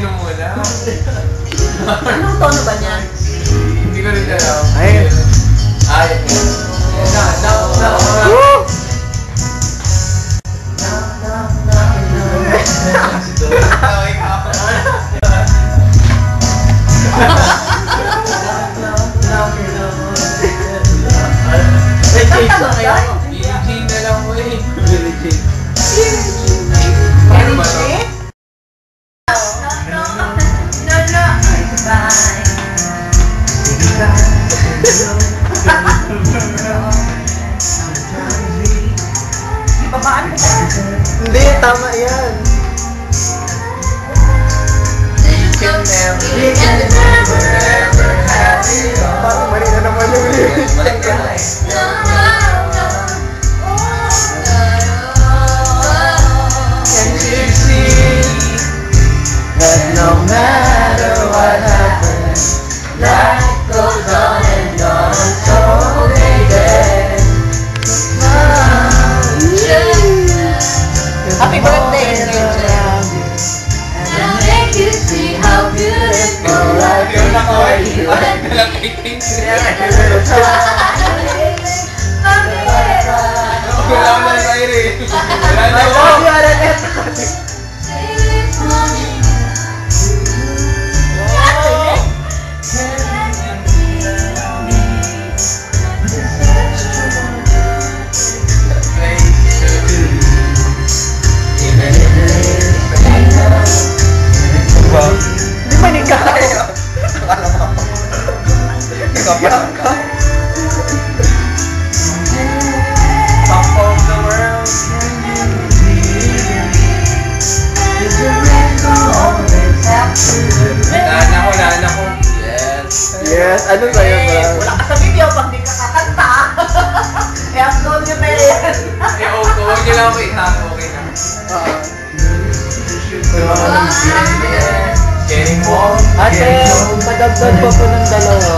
uminom muna. Anong tono ba niya? Hindi ko rin alam. Ay. Woo! Billie na lang mo eh. Mary Jane? Hindi, tama yan. Parang mali na naman yung lyrics. Can't you see that no matter what happens, life goes on and on, so baby. Happy birthday, Angel. I'll make you see how beautiful life Yung nakaway, parang nalang 18. Wala ko lang sa iri. Wala na ako. Hindi man ikaw. Ikaw ka. Top of the world. Wala na ko. Yes. Yes, ano sa'yo ba? Wala ka sa video pag di ka kakanta. Eh, ang doon niya pwede yan. Eh, huwag niyo lang ako itako. Okay na. Getting warm. Ate, madagdag pa po ng dalawa.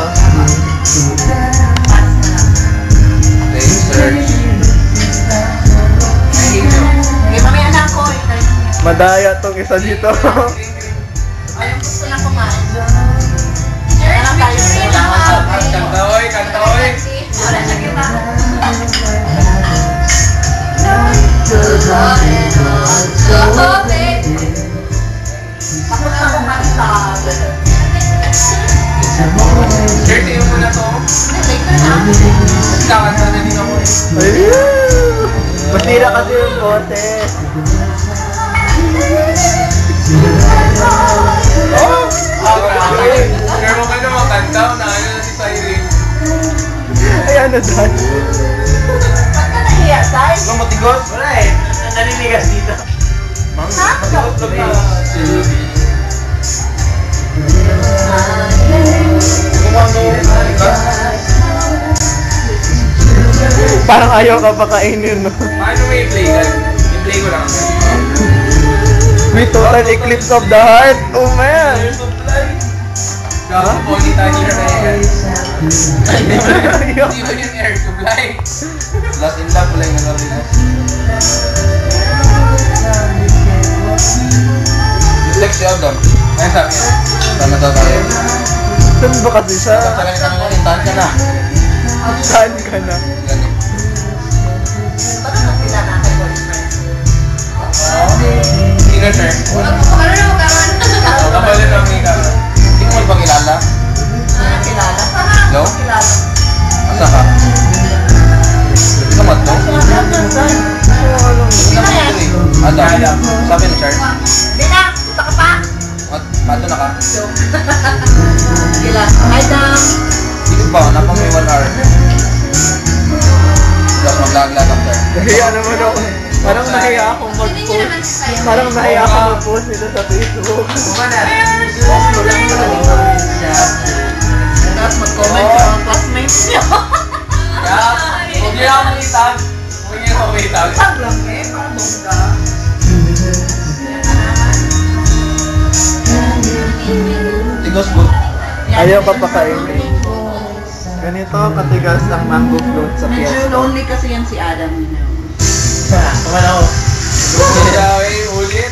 Let's search. Okay, mamaya na ako. Madaya tong isa dito. Ayun, gusto na kumain. Kanta oy, kanta oy. Wala na kita. Tapos na kung kanta. Sir, tayo mo na to. Kakanta na din ako eh. Ayun! Masira kasi yung bote. Oh! Sir, mo ka na makanta. Naano na si Cyrene. Ayan na dyan. Ba't ka nahiya, Sai? Ano matigot? Wala eh. Naninigas dito. Matigot lang na. Parang ayaw ka pa kainin, no? Paano may i-play ka? I-play ko lang. May total eclipse of the heart. Oh man! Gago po, hindi tayo na yan. Hindi mo yung air supply. Last in love, wala yung nagabi na. Text si Adam. Ayun sabi niya. Tama daw tayo. Saan ba kasi siya? Talaga kami ko, intahan ka na. Saan ka na? Ganun. Ba't ang sila natin, boyfriend? Sino, sir? Kabalit ang ikaw. Hindi mo ba kilala? Kilala? No? Kilala. Asa ka? Kamat to? Sino yan? Adam. Sabi ni Charles. Di na, punta ka pa. Pato na ka? Kilala. Hi, Dam. Hindi ba? Napang may 1 hour. Tapos maglag-lag after. Nahiya naman ako. Parang nahiya akong mag-post. Parang nahiya akong mag-post nito sa Facebook. Tapos mag-comment sa mga classmates niyo. Kaya, huwag niyo ako itag. Huwag niyo ako itag. Tag lang eh, parang bongga. Tigos po. Ayaw pa pakainin. Ganito katigas ang mango float sa Medyo piyesta. lonely kasi yan si Adam. Kuman ako. Ulit.